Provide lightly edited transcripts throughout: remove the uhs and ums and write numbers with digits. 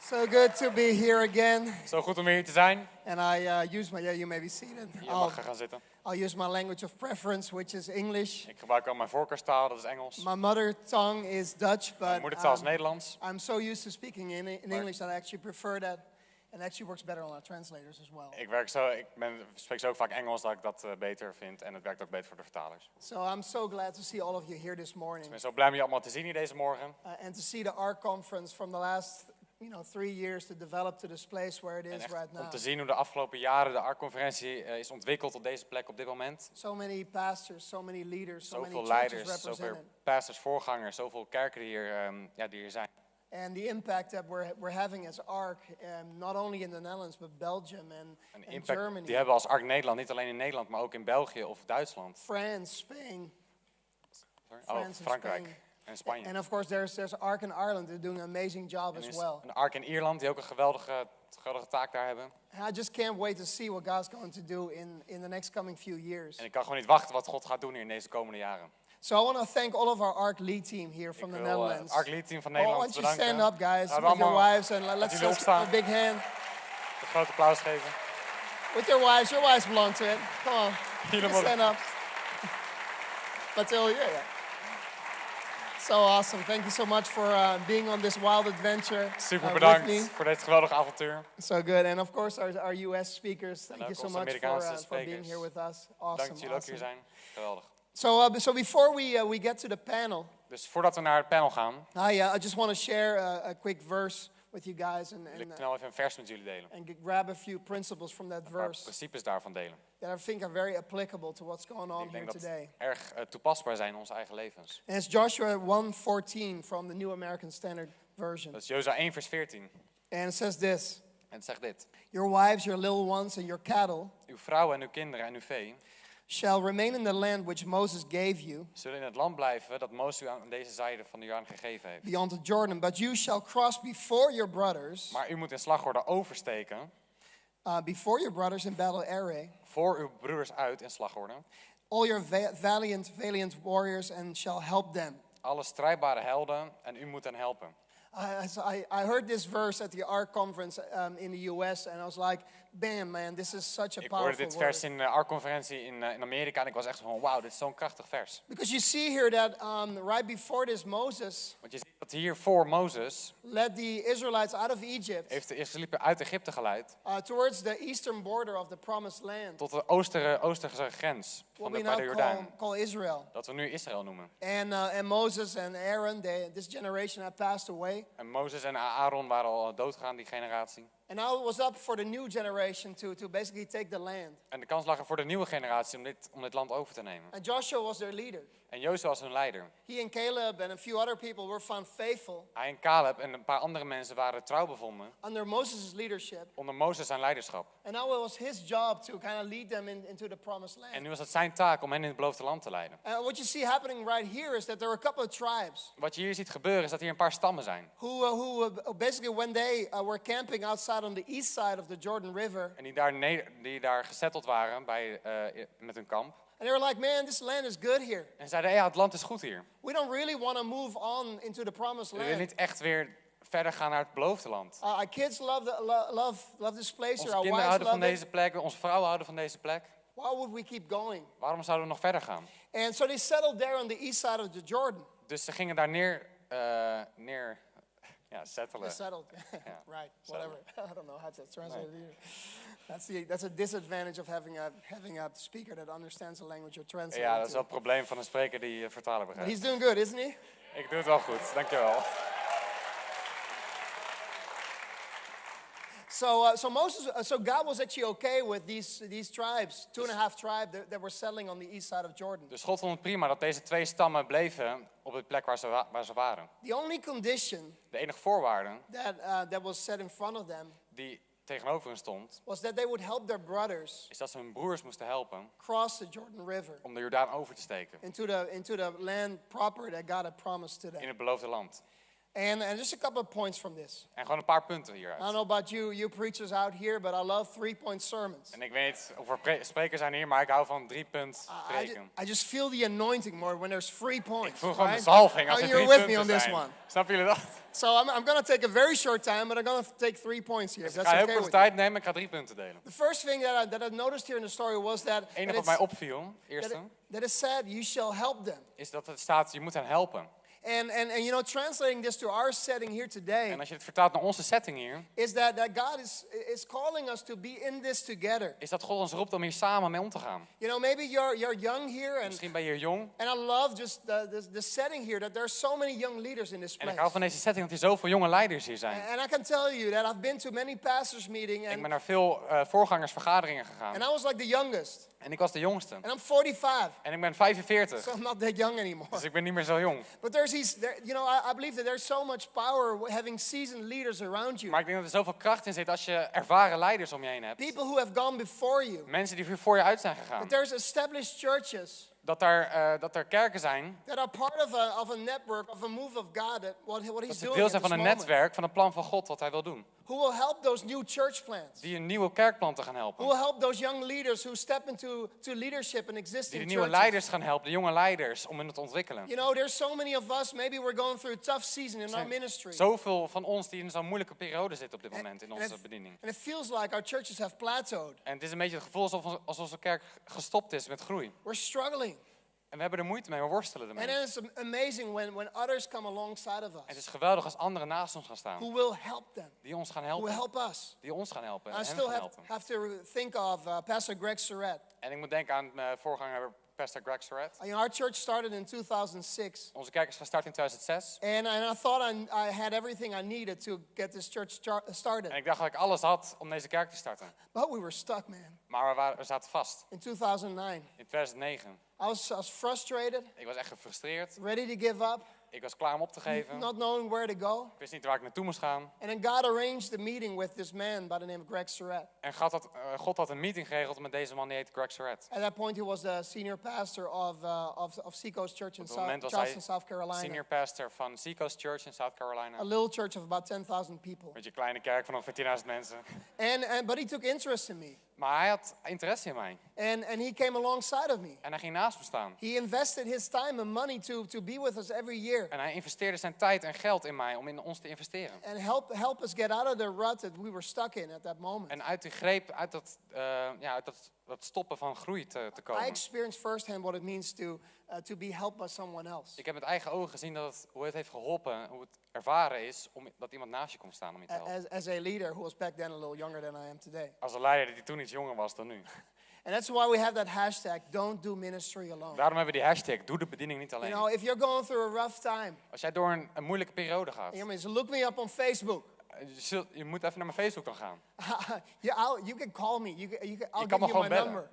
So good to be here again. Zo goed om hier te zijn. And I use my, you may be seated. Je mag gaan zitten. I'll use my language of preference, which is English. Ik gebruik al mijn voorkeurstaal, dat is Engels. My mother tongue is Dutch, but Mijn moedertaal is Nederlands. I'm so used to speaking in English that I actually prefer that. And actually works better on our translators as well. Ik spreek zo ook vaak Engels dat ik dat beter vind en het werkt ook beter voor de vertalers. So I'm so glad to see all of you here this morning. Dus ik ben zo blij om je allemaal te zien hier deze morgen. And to see the ARC conference from the last 3 years to develop to this place where it is right now. Om te zien hoe de afgelopen jaren de ARC-conferentie is ontwikkeld tot deze plek op dit moment. So many pastors, so many leaders, so many Zoveel churches leiders, zoveel represented. pastors, voorgangers, zoveel kerken die hier zijn. And the impact that we're having as ARC, not only in the Netherlands, but Belgium and Germany. Die hebben we als ARC Nederland, niet alleen in Nederland, maar ook in België of Duitsland. France, Spain. Frankrijk en Spanje. And of course there's ARC in Ireland. They're doing an amazing job as well. Een ARC in Ierland die ook een geweldige taak daar hebben. And I just can't wait to see what God's going to do in the next coming few years. En ik kan gewoon niet wachten wat God gaat doen hier in deze komende jaren. So I want to thank all of our ARC lead team here from the Netherlands. ARC lead team van Nederland why don't you stand up, guys, with your wives, and let's just a big hand. Een groot applaus geven. With your wives belong to it. Come on, stand up. Mathilde, yeah. So awesome. Thank you so much for being on this wild adventure. Super bedankt voor dit geweldige avontuur. So good. And of course our US speakers, thank you so much for being here with us. Awesome. Dank dat jullie ook hier zijn. Geweldig. So before we get to the panel. Dus voordat we naar het panel gaan. I just want to share a quick verse with you guys wil ik snel even een vers met jullie delen. And grab a few principles from that verse. Principes daarvan delen. That I think are very applicable to what's going on here today. Ik denk dat erg toepasbaar zijn in onze eigen levens. And it's Joshua 1:14 from the New American Standard Version. Dat is Jozua 1 vers 14. And it says this. En het zegt dit. Your wives, your little ones and your cattle. Uw vrouwen en uw kinderen en uw vee. Shall remain in the land which Moses gave you. Zullen in het land blijven dat Mozes u aan deze zijde van de Jordaan gegeven heeft. Beyond the Jordan, but you shall cross before your brothers. Maar u moet in slagorde oversteken. Before your brothers in battle array. Voor uw broeders uit in slagorde. All your valiant warriors and shall help them. Alle strijdbare helden en u moet hen helpen. I heard this verse at the ARC conference in the US and I was like, bam man, this is such a powerful word. Ik hoorde dit vers in de ARC-conferentie in Amerika en ik was echt van, wow, dit is zo'n krachtig vers. Because you see here that right before this Moses. Want je ziet dat hier voor Mozes. Led the Israelites out of Egypt. Heeft de Israëlieten uit Egypte geleid. Towards the eastern border of the promised land. Tot de oosterse grens van de Jordaan. Call Israel. Dat we nu Israël noemen. And Moses and Aaron, this generation had passed away. En Mozes en Aaron waren al doodgegaan, die generatie. And now it was up for the new generation to basically take the land. En de kans lag er voor de nieuwe generatie om dit land over te nemen. And Joshua was their leader. En Jozua was hun leider. He and Caleb and a few other people were found faithful. Hij en Caleb en een paar andere mensen waren trouw bevonden. Under Moses' leadership. Onder Mozes zijn leiderschap. And now it was his job to kind of lead them into the promised land. En nu was het zijn taak om hen in het beloofde land te leiden. And what you see happening right here is that there are a couple of tribes. Wat je hier ziet gebeuren is dat hier een paar stammen zijn. Who basically when they were camping outside on the east side of the Jordan River. En die daar gesetteld waren met hun kamp. And they were like, man, this land is good here. En zeiden, ja, het land is goed hier. We don't really want to move on into the promised land. We willen niet echt weer verder gaan naar het beloofde land. Our kids love this place. Onze kinderen houden van deze plek, onze vrouwen houden van deze plek. Why would we keep going? Waarom zouden we nog verder gaan? And so they settled there on the east side of the Jordan. Dus ze gingen daar neer. Ja, settelen. Settled. Yeah. Right. Whatever. I don't know how to translate it here. That's a disadvantage of having a speaker that understands the language you're translating. Ja, dat is wel het probleem van een spreker die vertaler begrijpt. He's doing good, isn't he? Ik doe het wel goed. Dankjewel. So God was actually okay with these tribes, 2.5 tribes that were settling on the east side of Jordan. Dus God vond het prima dat deze twee stammen bleven op de plek waar ze waren. The only condition de enige voorwaarde that was set in front of them die tegenover hen stond, was that they would help their brothers is dat ze hun broers moesten helpen cross the Jordan River om de Jordaan over te steken into the land proper that God had promised to them. In het beloofde land. And just a couple of points from this. En gewoon een paar punten I hieruit. don't know about you preachers out here, but I love 3-point sermons. En ik weet of er sprekers zijn hier, maar ik hou van 3-punt preken. I just feel the anointing more when there's 3 points. Ik voel gewoon de right? zalving als er You're 3 with me on punten this zijn. one. Snappen jullie dat? So I'm going to take a very short time, but I'm going to take 3 points here. If Dus ik that's ga heel okay kort with you. tijd nemen, ik ga 3 punten delen. The first thing that I noticed here in the story was that Het enige wat mij opviel, eerste, that it said, you shall help them. is dat het staat, je moet hen helpen. And you know, translating this to our setting here today En als je het vertaalt naar onze setting hier, is that God is calling us to be in this together. is dat God ons roept om hier samen mee om te gaan. You know, maybe you're young here, and Misschien ben je hier jong. I love just the setting here, that there are so many young leaders in this En place. ik hou van deze setting, dat er zoveel jonge leiders hier zijn. And I can tell you that I've been to many pastors' meetings, Ik and ben naar veel voorgangersvergaderingen gegaan. I was like the youngest. En ik was de jongste. And I'm 45, En ik ben 45. so I'm not that young anymore. Dus ik ben niet meer zo jong. But I believe that there's so much power having seasoned leaders around you. Maar ik denk dat er zoveel kracht in zit als je ervaren leiders om je heen hebt. People who have gone before you. Mensen die voor je uit zijn gegaan. But there's established churches Dat er kerken zijn. that are part of a network, of a move of God, that what Dat He's ze doing deel at zijn this van een moment. netwerk, van een plan van God wat hij wil doen. Who will help those new church plants? Die een nieuwe kerkplanten gaan Who helpen. will help those young leaders who step into leadership in Die existing de nieuwe churches? leiders gaan helpen, de jonge leiders, om hen te ontwikkelen. You know, there's so many of us, maybe we're going through a tough season in our ministry. Zoveel van ons die in zo'n moeilijke periode zitten op dit moment in onze bediening. And it feels like our churches have plateaued. En het is een beetje het gevoel alsof onze kerk gestopt is met groei. We're struggling. En we hebben er moeite mee, we worstelen And ermee. then it's amazing when others come alongside of En het us is geweldig als anderen naast ons gaan staan. who will help them, Die ons gaan who will helpen. help us. Die ons gaan helpen. En I hen still gaan helpen. have to think of Pastor Greg Surratt. En ik moet denken aan mijn voorganger, Pastor Greg Surratt. Our church started in 2006. Onze kerk is gestart in 2006. And I thought I had everything I needed to get this church started. En ik dacht dat ik alles had om deze kerk te starten. But we were stuck, man. Maar we zaten vast. In 2009. In 2009. I was frustrated, Ik was echt gefrustreerd. ready to give up, Ik was klaar om op te geven. not knowing where to go. Ik wist niet waar ik naartoe moest gaan. And then God arranged a meeting with this man by the name of Greg Surratt. En God had een meeting geregeld met deze man, die heet Greg Surratt. At that point, he was the senior pastor of Seacoast Church in Op dat moment was Charleston, hij South Carolina. senior pastor van Seacoast Church in South Carolina. A little church of about 10,000 people. Een beetje een kleine kerk van ongeveer 10.000 mensen. But he took interest in me. Maar hij had interesse in mij. And he came alongside of me. En hij ging naast me staan. He invested his time and money to be with us every year. En hij investeerde zijn tijd en geld in mij om in ons te investeren. And help us get out of the rut that we were stuck in at that moment. En uit die greep, uit dat stoppen van groei te I komen. experienced firsthand what it means to be helped by someone else. Ik heb met eigen ogen gezien hoe het heeft geholpen, hoe het ervaren is dat iemand naast je komt staan om je te helpen. As a leader who was back then a little younger than I am today. Als een leider die toen iets jonger was dan nu. And that's why we have that hashtag, don't do ministry alone. Daarom hebben we die hashtag, doe de bediening niet alleen. You know, if you're going through a rough time, Als jij door een moeilijke periode gaat, so look me up on Facebook. je moet even naar mijn Facebook dan gaan. You can call me. I'll kan give me you gewoon my bellen. number.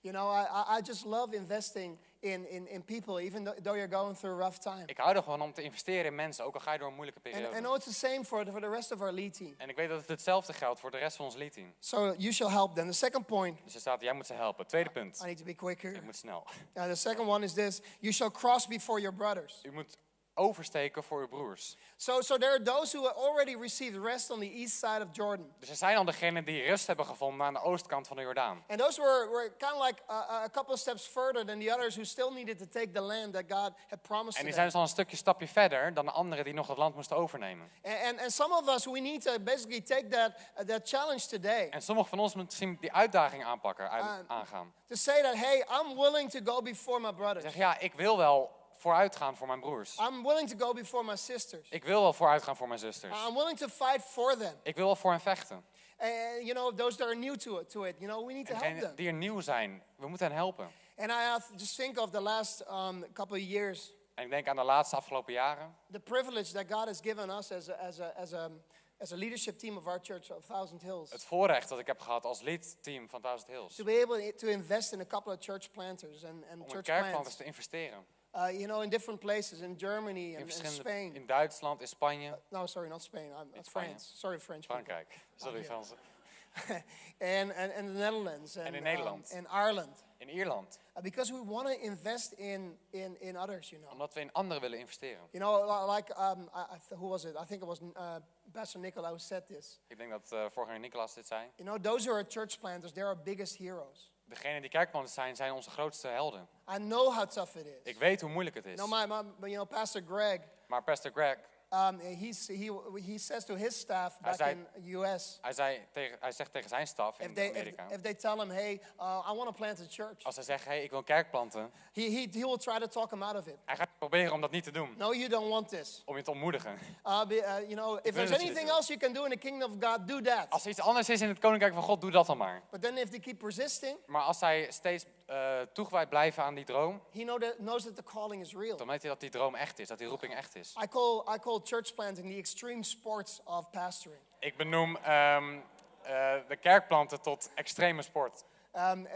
You know, I just love investing in people, even though you're going through a rough time. Ik hou er gewoon om te investeren in mensen, ook al ga je door een moeilijke And I periode. know it's the same for the rest of our lead team. En ik weet dat het hetzelfde geldt voor de rest van ons leadteam. So you shall help them. The second point, Dus er staat, jij moet ze helpen. Tweede punt, I need to be quicker. ik moet snel. The second one is this, you shall cross before your brothers. U moet oversteken voor uw broers. So there are those who already received rest on the east side of Jordan. Dus er zijn al degenen die rust hebben gevonden aan de oostkant van de Jordaan. And those were kind of like a couple of steps further than the others who still needed to take the land that God had promised En to die them. zijn dus al een stapje verder dan de anderen die nog het land moesten overnemen. And some of us, we need to basically take that challenge today. En sommigen van ons moeten misschien die uitdaging aangaan. To say that, hey, I'm willing to go before my brothers. Zeg ja, ik wil wel vooruit gaan voor mijn broers. I'm willing to go before my sisters. Ik wil wel vooruit gaan voor mijn zusters. I'm willing to fight for them. Ik wil wel voor hen vechten. And you know, those that are new to it, you know, we need to En help degenen them. die er nieuw zijn, we moeten hen helpen. And I just think of the last couple of years, En ik denk aan de laatste afgelopen jaren. the privilege that God has given us as a leadership team of our church of Thousand Hills. Het voorrecht dat ik heb gehad als leadteam van Thousand Hills. To be able to invest in a couple of church planters and Om in church kerkplanters plants. te investeren. You know, in different places, in Germany In and verschillende, Spain. in Duitsland, in Spanje, No, sorry, not Spain. In France. Sorry, French people. Frankrijk. Sorry, Fransen. and the Netherlands. En in Nederland. And Ireland. In Ierland. Because we want to invest in others, you know. Omdat we in anderen willen investeren. You know, like, who was it? I think it was Pastor Nicola who said this. Ik denk dat voorganger Nicolas dit zei. You know, those who are church planters, they're our biggest heroes. Degenen die kerkplanters zijn, zijn onze grootste helden. I know how tough it is. Ik weet hoe moeilijk het is. Pastor Greg, Maar Pastor Greg, he says to his staff back in the US, hij zegt tegen zijn staf in Amerika. if they tell him, hey, I want to plant a church, Als hij zegt, hey, ik wil een kerk planten. he will try to talk him out of it. Hij gaat proberen om dat niet te doen. No, you don't want this. Om je te ontmoedigen. You know, if there's anything else you can do in the kingdom of God, do that. Als er iets anders is in het koninkrijk van God, doe dat dan maar. But then if they keep resisting, Maar als zij steeds toegewijd blijven aan die droom, he knows that the calling is real. dan weet hij dat die droom echt is, dat die roeping echt is. I call church planting the extreme sports of pastoring. Ik benoem de kerkplanten tot extreme sport. And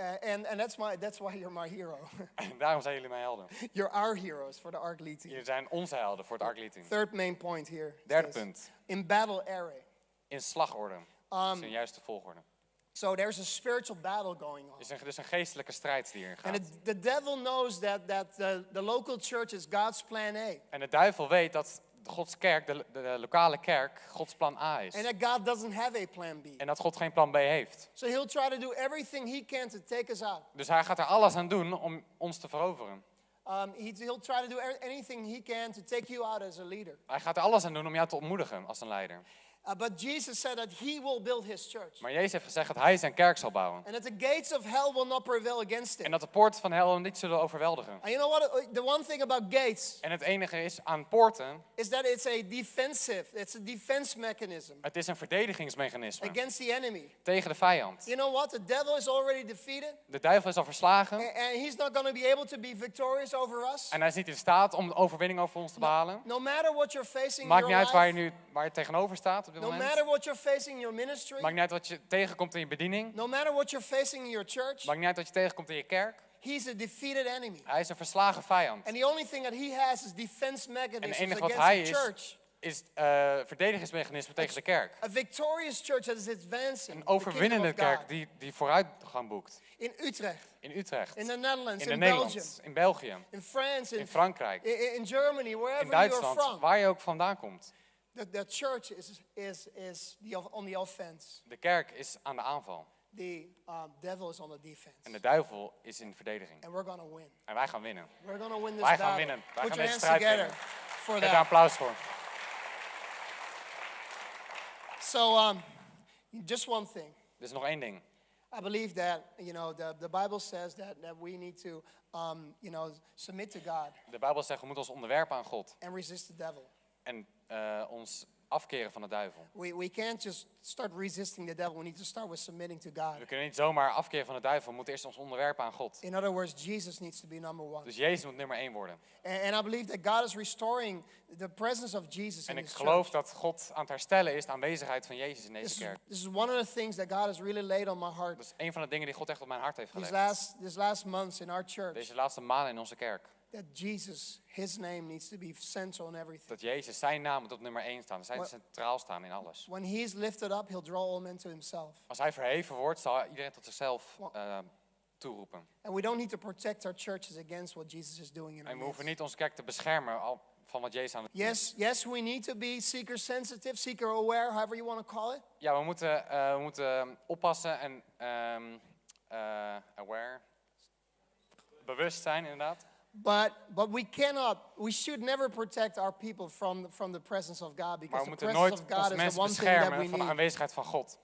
that's why you're my hero. En daarom zijn jullie mijn helden. You're our heroes for the Ark Lead team. Jullie zijn onze helden voor het Ark Lead team. Third main point here. Derde punt. In battle array. In slagorde. Dat is een juiste volgorde. So there's a spiritual battle going on. Er is dus een geestelijke strijd die hierin gaat. And the devil knows that the local church is God's plan A. En de duivel weet dat Gods kerk, de lokale kerk, Gods plan A is. And that God doesn't have a plan B. En dat God geen plan B heeft. So he'll try to do everything he can to take us out. Dus hij gaat er alles aan doen om ons te veroveren. He'll try to do anything he can to take you out as a leader. Hij gaat er alles aan doen om jou te ontmoedigen als een leider. But Jesus said that he will build his church. Maar Jezus heeft gezegd dat hij zijn kerk zal bouwen. And that the gates of hell will not prevail against it. En dat de poorten van hel hem niet zullen overweldigen. And you know what? The one thing about gates. En het enige is aan poorten. Is that it's a defense mechanism. Het is een verdedigingsmechanisme. Against the enemy. Tegen de vijand. You know what? The devil is already defeated. De duivel is al verslagen. And he's not going to be able to be victorious over us. En hij is niet in staat om de overwinning over ons te behalen. No matter what you're facing in Maakt your niet uit life. waar je tegenover staat op dit No moment. matter what you're facing in your ministry. Maakt niet uit wat je tegenkomt in je bediening. No matter what you're facing in your church. Maakt niet uit wat je tegenkomt in je kerk. He's a defeated enemy. Hij is een verslagen vijand. And the only thing that he has is defense mechanisms wat against hij the is, church. Is verdedigingsmechanisme tegen de kerk. A victorious church that is advancing. Een overwinnende kerk die vooruitgang boekt. In Utrecht. In Utrecht. In the Netherlands. In Belgium. In België. In France. In Frankrijk. In Germany. Wherever in Duitsland. You're from. Waar je ook vandaan komt. The church is on the offense. De kerk is aan de aanval. The devil is on the defense. En de duivel is in de verdediging. And we're gonna win. En wij gaan winnen. We're gonna win this wij gaan battle. winnen. Wij Put gaan your deze hands strijd together winnen. for Geef that. daar applaus voor. So, just one thing. Er is nog één ding. I believe that, the Bible says that we need to, submit to God. De Bijbel zegt we moeten ons onderwerpen aan God. And resist the devil. En ons afkeren van de duivel. We can't just start resisting the devil. We need to start with submitting to God. We kunnen niet zomaar afkeren van de duivel. We moeten eerst ons onderwerpen aan God. In other words, Jesus needs to be number one. Dus Jezus moet nummer 1 worden. And I believe that God is restoring the presence of Jesus in His church. En ik geloof dat God aan het herstellen is de aanwezigheid van Jezus in deze kerk. This is one of the things that God has really laid on my heart. Dat is een van de dingen die God echt op mijn hart heeft gelegd. These last months in our church. Deze laatste maanden in onze kerk. That Jesus, His name needs to be central in everything. Dat Jezus, zijn naam moet op nummer 1 staan. Hij moet centraal staan in alles. When He's lifted up, He'll draw all men to Himself. Als hij verheven wordt, zal iedereen tot zichzelf toeroepen. And we don't need to protect our churches against what Jesus is doing in our En we hoeven midst. niet onze kerk te beschermen van wat Jezus aan het doen is. Yes, we need to be seeker sensitive, seeker aware, however you want to call it. Ja, we moeten oppassen en aware, bewust zijn inderdaad. But we should never protect our people from the presence of God, because Maar we the moeten presence nooit of God onze is the mensen one thing that we beschermen van de need. aanwezigheid van God.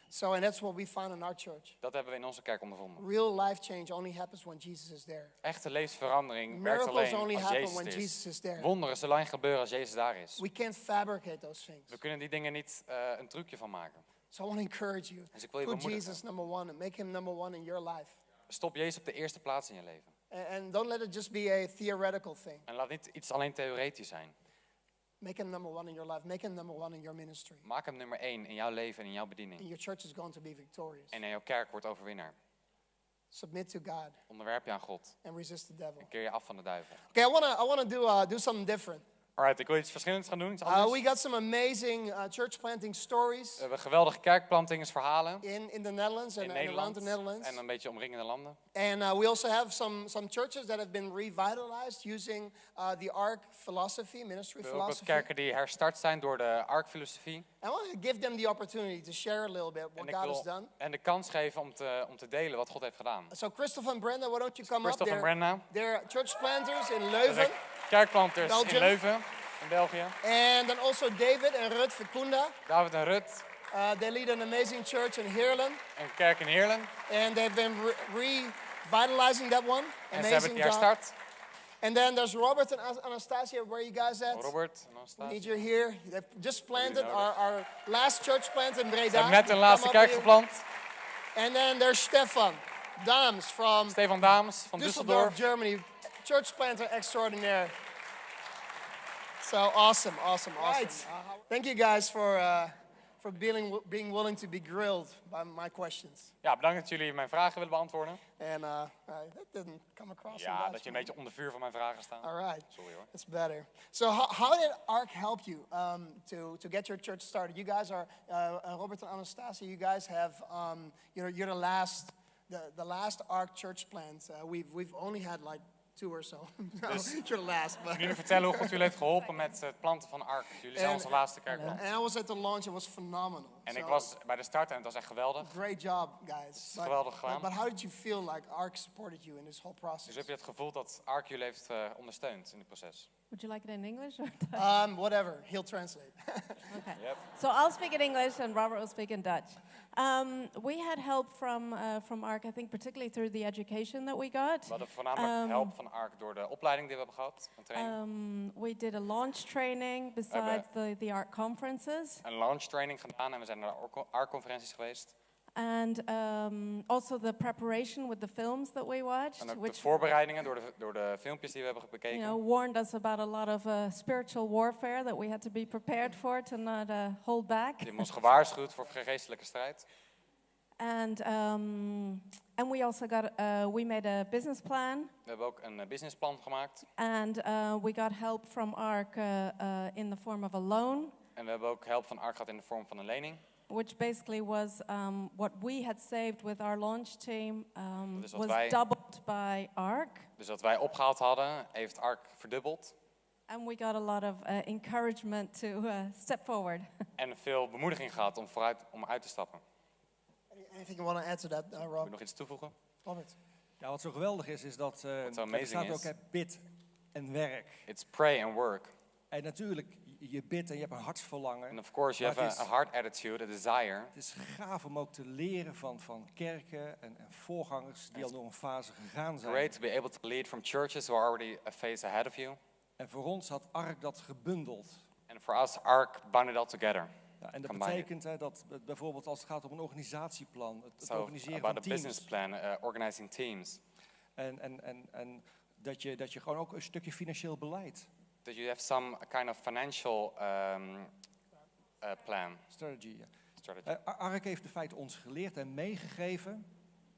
So, and that's what we found in our church. Dat hebben we in onze kerk ondervonden. Real life change only happens when Jesus is there. Echte levensverandering werkt Miracles alleen only als happen Jezus when er Jesus is is. there. Wonderen zullen alleen gebeuren als Jezus daar is. We can't fabricate those things. We kunnen die dingen niet een trucje van maken. So I want to encourage you. Dus ik wil je Put bemoedigen. Jesus number one and make Him number one in your life. Stop Jezus op de eerste plaats in je leven. And don't let it just be a theoretical thing. En laat niet iets alleen theoretisch zijn. Make Him number one in your life. Make Him number one in your ministry. Maak hem nummer 1 in jouw leven en in jouw bediening. And your church is going to be victorious. En in jouw kerk wordt overwinnaar. Submit to God. Onderwerp je aan God. And resist the devil. En keer je af van de duivel. Okay, I want to do something different. Alright, ik wil iets verschillends gaan doen, iets anders. We got some amazing church planting stories We hebben geweldige kerkplantingsverhalen in the Netherlands in and around Nederland the Netherlands. en een beetje omringende landen. And we also have some churches that have been revitalized using the ARC philosophy, ministry We hebben ook wat philosophy. kerken die herstart zijn door de ARC-filosofie. I want to give them the opportunity to share a little bit what En ik God has wil done. hen de kans geven om te delen wat God heeft gedaan. So Christopher and Brenda, why don't you come Christophe en up? Brenda, They're church planters in dat Leuven. zijn kerkplanters Belgium. in Leuven, in België. And then also David and Ruth Vicunda. David en Rut, They lead an amazing church in Heerlen. een kerk in Heerlen. And they've been revitalizing that one. En ze hebben Amazing het job. herstart. And then there's Robert and Anastasia. Where are you guys at? Robert en We Anastasia. need you here. They've just planted nodig. our last church plant in Breda. Ze hebben net een laatste Come up kerk here. geplant. And then there's Stefan Dams from Stefan Dames van Düsseldorf, Düsseldorf. Germany. Church planter extraordinaire. So awesome. Right. Thank you guys for being willing to be grilled by my questions. Ja, bedankt dat jullie mijn vragen willen beantwoorden. And that didn't come across in Ja, Dutch, dat je een man. beetje onder vuur van mijn vragen staat. All right. Sorry hoor. That's better. So how did ARC help you to get your church started? You guys are, Robert and Anastasia, you guys have, you're the last ARC church plant. We've only had like 2 or so. Dus- You're the last. But. Jullie vertellen hoe God jullie heeft geholpen met het planten van ARC. Jullie zijn En- onze laatste kerkplant. And I was at the launch, it was phenomenal. En ik So, was bij de start en het was echt geweldig. great job, guys. geweldig gedaan. But how did you feel like ARC supported you in this whole process? Dus heb je het gevoel dat ARC jullie heeft ondersteund in het proces? Would you like it in English or Whatever, he'll translate. okay? Yep. So I'll speak in English and Robert will speak in Dutch. We had help from ARC, I think particularly through the education that we got. We hadden voornamelijk hulp van ARC door de opleiding die we hebben gehad. Een training. We did a launch training besides the ARC conferences. Een launch training gedaan en we zijn naar ARC-conferenties geweest. And also the preparation with the films that we watched, En ook de which voorbereidingen door de filmpjes die we hebben bekeken. warned us about a lot of spiritual warfare that we had to be prepared for to not hold back. Die hebben ons gewaarschuwd voor geestelijke strijd. And we also got we made a business plan, We hebben ook een businessplan gemaakt. and we got help from ARC in the form of a loan, En we hebben ook hulp van ARC gehad in de vorm van een lening. which basically was what we had saved with our launch team Dat is wat was wij- doubled by ARC. Dus wat wij opgehaald hadden, heeft ARC verdubbeld. And we got a lot of encouragement to step forward. En veel bemoediging gehad om uit te stappen. Anything you want to add to that, Wil je Rob? nog iets toevoegen? Robert? Ja, wat zo geweldig is dat zo er amazing staat is- ook bid en werk. It's pray and work. En natuurlijk, je bidt en je hebt een hartsverlangen. And of course you Maar have het a heart attitude, a desire. Het is gaaf om ook te leren van kerken en voorgangers die al door een fase gegaan zijn. Great to be able to lead from churches who are already a phase ahead of you. En voor ons had ARC dat gebundeld. And for us, ARC bound it all together. Ja, en dat Combine it. betekent dat bijvoorbeeld als het gaat om een organisatieplan, het So organiseren about van a business teams. plan, organizing teams. En dat je gewoon ook een stukje financieel beleid, That you have some kind of financial plan, strategy. Ja. strategy. ARC heeft in feite ons geleerd en meegegeven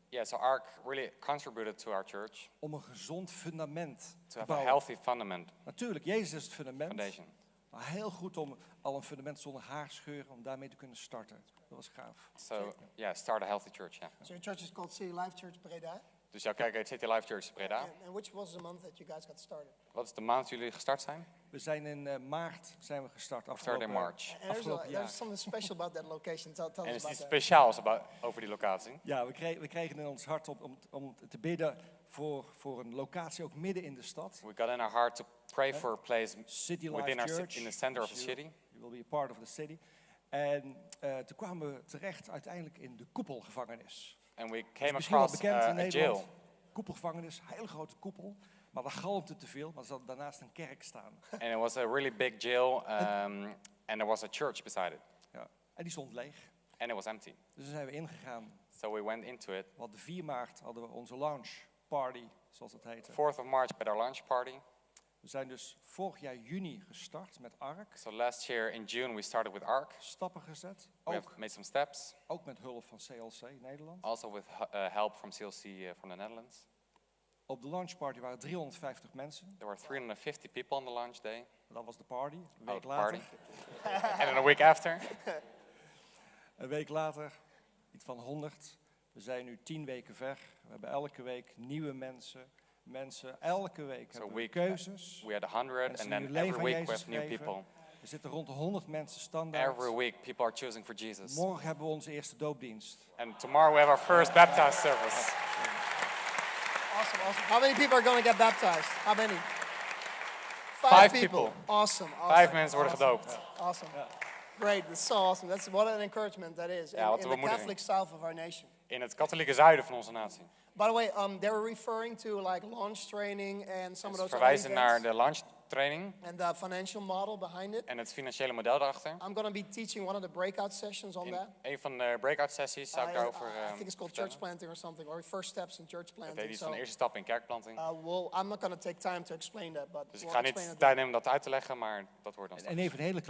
Yeah, so ARC really contributed to our church om een gezond fundament to te have a bouwen. healthy fundament, Natuurlijk, Jezus is het fundament. foundation. Maar heel goed om al een fundament zonder haarscheuren, om daarmee te kunnen starten. Dat was gaaf. So yeah, start a healthy church, yeah. So your church is called City Life Church Breda. Dus jouw kerk heet City Life Church Breda. And which was the month that you guys got started? Wat is de maand jullie gestart zijn? We zijn in maart zijn we gestart. Start Afgelopen in March. And Afgelopen jaar. there's something special about that location. Tell En us is about iets that. speciaals over die locatie? Ja, we kregen in ons hart om te bidden voor een locatie ook midden in de stad. We got in our heart to pray for a place City within Life our Church. in the center of the Dus city. You will be a part of the city. En toen kwamen we terecht uiteindelijk in de koepelgevangenis. And we Dat is came misschien wel across bekend in a Nederland. jail. Koepelgevangenis, hele grote koepel. Maar daar galmte te veel, maar ze hadden daarnaast een kerk staan. And it was a really big jail, and there was a church beside it. Ja. En die stond leeg. And it was empty. Dus daar zijn we ingegaan. So we went into it. Want de 4 maart hadden we onze launch party, zoals dat heette. 4th of March at our launch party. We zijn dus vorig jaar juni gestart met ARC. So last year in June we started with ARC. Stappen gezet. We have Ook, made some steps. ook met hulp van CLC Nederland. Also with help from CLC from the Netherlands. Op de launchparty waren 350 mensen. There were 350 people on the launch day. Dat was de party. Een Oh, week the later. party. And then a week after. Een week later, iets van 100. We zijn nu 10 weken ver. We hebben elke week nieuwe mensen. Elke week hebben we keuzes. We had 100 Mensen and die then hun leven every aan week we Jezus have new geven. people. Er zitten rond de 100 mensen standaard. Every week people are choosing for Jesus. Morgen hebben we onze eerste doopdienst. And tomorrow we have our first baptized service. Awesome, awesome. How many people are going to get baptized? How many? Five people. Awesome, awesome. 5 mensen worden gedoopt. Awesome. Great, that's so awesome. That's what an encouragement that is Ja, wat in een the bemoediging. Catholic south of our nation. In het katholieke zuiden van onze natie. By the way, they were referring to like launch training and some of Ze those other verwijzen naar events de launchtraining and the financial model behind it. en het financiële model daarachter. I'm going to be teaching one of the breakout sessions on In that. een van de breakout sessies zou ik daarover I think it's called church vertellen. planting or something, or first steps in church Ik planting. weet iets So, van de eerste stap in kerkplanting. I'm not going to take time to explain that, but Dus ik we'll ga explain niet it tijd nemen om dat uit te leggen, maar dat wordt dan straks. En even een hele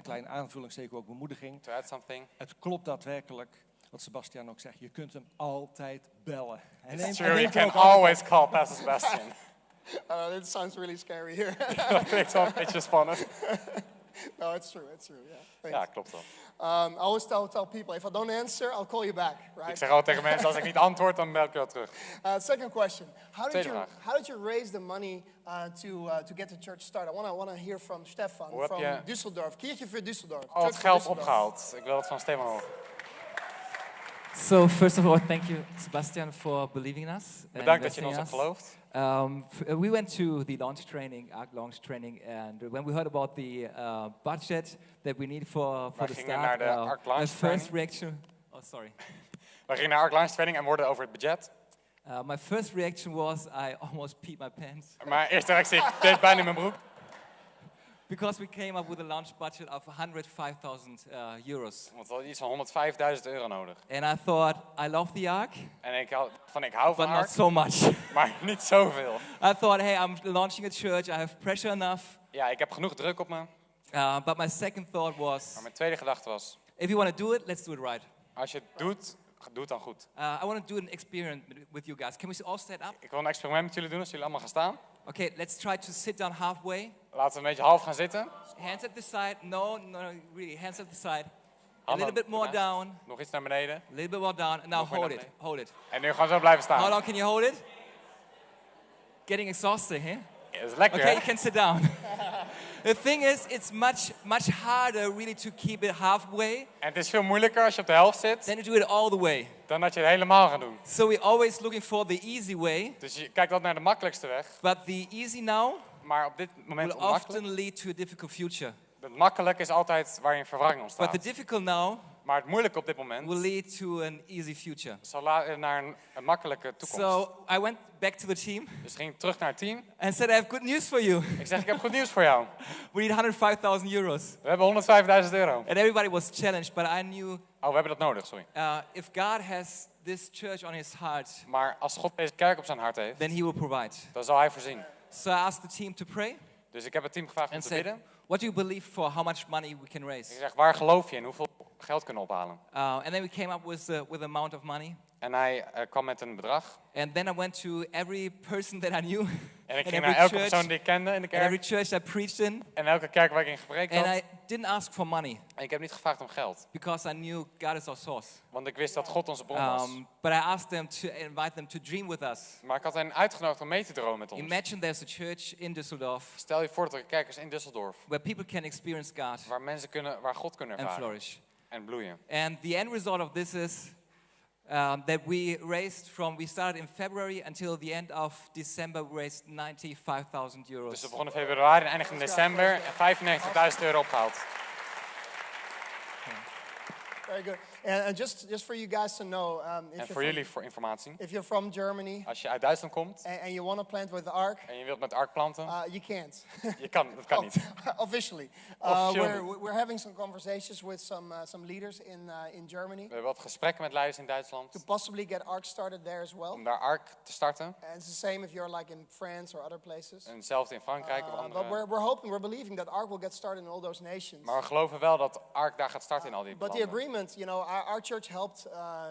kleine aanvulling, zeker ook bemoediging. To add something. Het klopt daadwerkelijk, wat Sebastiaan ook zegt. Je kunt hem altijd bellen. En It's neemt- true, en you neemt er can ook altijd- always call Pastor Sebastian. It sounds really scary here. Dat klinkt wel een beetje spannend. No, it's true, yeah. Thanks. Ja, klopt wel. I always tell people, if I don't answer, I'll call you back, Ik right? zeg altijd tegen mensen, als ik niet antwoord, dan bel ik je wel terug. Second question, Tweede vraag. how did you raise the money to get the church started? I want to hear from Stefan Hoe heb from je Düsseldorf. Kirche voor Düsseldorf. Al het Church geld voor Düsseldorf. opgehaald. Ik wil dat van Stefan horen. So first of all, thank you, Sebastian, for believing in us. and Bedankt dat je in ons investing hebt us. geloofd. We went to the launch training, ARC launch training, and when we heard about the budget that we need for Wij the gingen start, naar de ARC launch my first training. reaction. Oh, sorry. We gingen naar ARC Launch Training en hoorden over het budget. My first reaction was I almost peed my pants Maar eerste reactie, ik deed bijna in mijn broek. because we came up with a launch budget of 105,000 euros, Want we hadden iets van 105.000 euro nodig. and I thought I love the ARC, En ik hou van but not ARC, so much. maar niet zoveel. I thought, hey, I'm launching a church. I have pressure enough. Ja, ik heb genoeg druk op me. But my second thought was, Maar mijn tweede gedachte was, if you want to do it, let's do it right. als je het doet, doe het dan goed. I want to do an experiment with you guys. Can we all stand up? Ik wil een experiment met jullie doen, als jullie allemaal gaan staan. Okay, let's try to sit down halfway. Laten we een beetje half gaan zitten. Hands at the side. No, really, hands at the side. A Handen little bit more ernaast. down. Nog iets naar beneden. A little bit more down. And now Nog meer hold naar it. beneden. Hold it. En nu gaan we zo blijven How staan. long can you hold it? Getting exhausted, huh? Ja, dat is lekker, Okay, hè? you can sit down. The thing is, it's much harder really to keep it halfway En het is veel moeilijker als je op de helft zit, than to do it all the way. dan dat je het helemaal gaat doen. So we're always looking for the easy way, Dus je kijkt altijd naar de makkelijkste weg. but the easy now Maar op dit moment will onmakkelijk. often lead to a difficult future. Het makkelijk is altijd waar je een verwarring But ontstaat. the difficult now Maar het moeilijke op dit will moment lead to an easy future. zal leiden naar een makkelijke toekomst. So I went back to the team Dus ging ik terug naar het team. and said, I have good news for you. Ik zeg, ik heb goed nieuws voor jou. We need 105,000 euros. We hebben 105.000 euro. And everybody was challenged, but I knew Oh, we hebben dat nodig, sorry. if God has this church on his heart, Maar als God deze kerk op zijn hart heeft, then he will provide. dan zal hij voorzien. So I asked the team to pray Dus ik heb het team gevraagd om and te said, bidden. what do you believe for how much money we can Ik raise? zeg, waar geloof je in? Hoeveel geld kunnen we ophalen? And then we came up with amount of money. En hij kwam met een bedrag. And then I went to every person that I knew, En ik in ging every naar elke church, persoon die ik kende in de and every kerk. church I preached in, En elke kerk waar ik in gepreekt and had. I didn't ask for money En ik heb niet gevraagd om geld. because I knew God is our source. Want ik wist dat God onze bron was. But I asked them to invite them to dream with us. Maar ik had hen uitgenodigd om mee te dromen met ons. Imagine there's a church in Düsseldorf Stel je voor dat er een kerk is in Düsseldorf. where people can experience God Waar God kunnen and ervaren. flourish. En bloeien. And the end result of this is that we started in February until the end of December, we raised 95,000 euros. Dus we begonnen in februari en eindigden in december. En 95.000 euro opgehaald. Very good. And just for you guys to know, En voor jullie voor informatie. if you're from Germany Als je uit Duitsland komt and you want to plant with the ARC, en je wilt met ARC planten. you can't. Dat kan niet. Officially. Officieel We're having some conversations with some leaders in Germany We hebben wat gesprekken met leiders in to Duitsland. possibly get ARC started there as well. Om daar ARC te starten. And it's the same if you're like in France or other places. En hetzelfde in Frankrijk of But andere. we're believing that ARC will get started in all those nations. Maar we geloven wel dat ARC daar gaat starten in al die But the landen. agreement, our church helped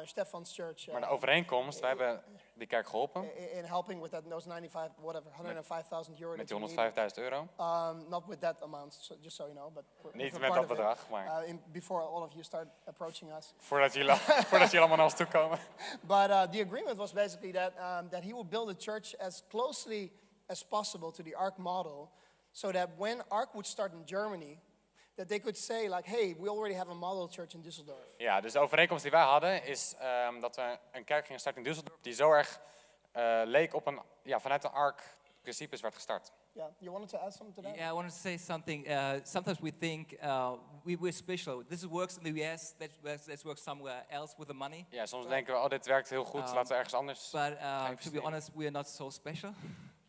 Stefan's church Maar de overeenkomst, wij hebben die kerk geholpen in helping with those 95, whatever, 105,000 euro. met that die you needed. 105.000 euro. Not with that amount, just so you know. But Niet we're met part dat of it. bedrag, maar Before all of you start approaching us. voordat jullie allemaal naar ons toe komen. But the agreement was basically that he would build a church as closely as possible to the ARC model, so that when ARC would start in Germany, that they could say like, hey, we already have a model church in Düsseldorf. Ja, dus de overeenkomst die wij hadden is dat we een kerk gingen starten in Düsseldorf die zo erg leek op vanuit de ARC principes werd gestart. Yeah, you wanted to add something to that? Yeah, I wanted to say something. Sometimes we think we're special. This works in the US. That works somewhere else with the money. Ja, soms denken we, oh, dit werkt heel goed, laten we ergens anders. But to be honest, we are not so special.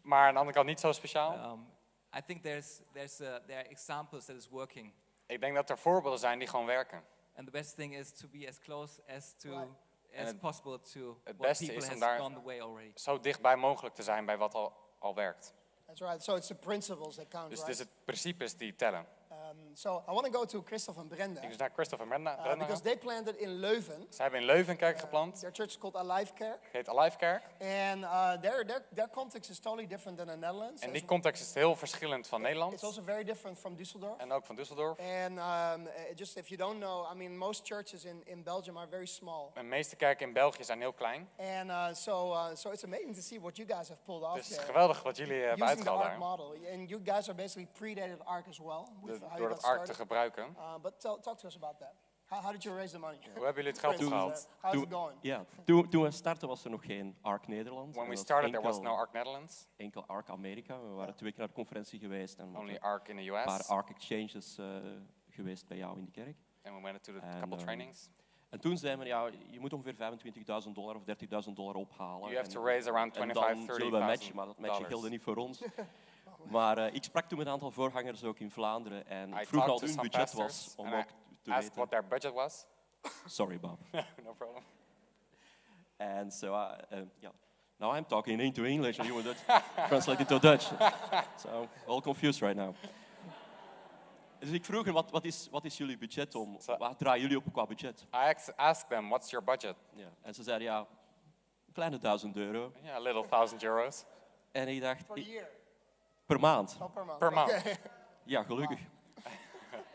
Maar aan de andere kant niet zo speciaal. I think there are examples that is working. Ik denk dat er voorbeelden zijn die gewoon werken. And the best thing is to be as close as possible to Het what beste people is om has daar gone the way already. zo dichtbij mogelijk te zijn bij wat al werkt. That's right. So it's the principles that count, Dus right? het is het principes die tellen. So I want to go to Christophe and Brenda. Ik dus naar Christophe en Brenda Because gaan. they planted in Leuven. Zij hebben in Leuven een kerk geplant. Their church is called Alive Kerk. Het heet Alive Kerk. And their context is totally different than the Netherlands. En die context is heel verschillend van It's Nederland. also very different from Düsseldorf. En ook van Düsseldorf. And just if you don't know, I mean, most churches in Belgium are very small. De meeste kerken in België zijn heel klein. And so it's amazing to see what you guys have pulled off Dus het is there. geweldig wat jullie hebben Using the uitgehaald ARC daar. model. And you guys are basically predated ARC as well. With how you Door got het ARC te started. gebruiken. But talk to us about that. How did you raise the money? Hoe hebben jullie het geld For instance, opgehaald? how's it going? Ja, toen we startten was er nog geen ARC Nederland. When we Er was started, there was no ARC Netherlands. enkel ARC Amerika. We waren 2 keer naar de conferentie geweest en Only een ARC in the paar US. ARC exchanges geweest bij jou in de kerk. And we went to a En, couple trainings. En toen zeiden we, ja, je moet ongeveer $25,000 of $30,000 ophalen. You have En- to raise around en 25, dan zullen we matchen, maar dat matchen gilde niet voor ons. Maar ik sprak toen met een aantal voorgangers ook in Vlaanderen en I ik vroeg talked wat to hun some budget pastors was om and ook te Asked weten. what their budget was. Sorry, Bob. No problem. And so, yeah. Now I'm talking into English and you would translate it to Dutch. So, all confused right now. Dus ik vroeg hem, wat is jullie budget om? Waar draaien jullie op qua budget? I asked them, what's your budget? Ja. En ze zeiden, ja, een kleine €1.000. Yeah, a little €1,000 En ik dacht, Per year? per maand. Oh, per month. per month. Okay. Ja, gelukkig.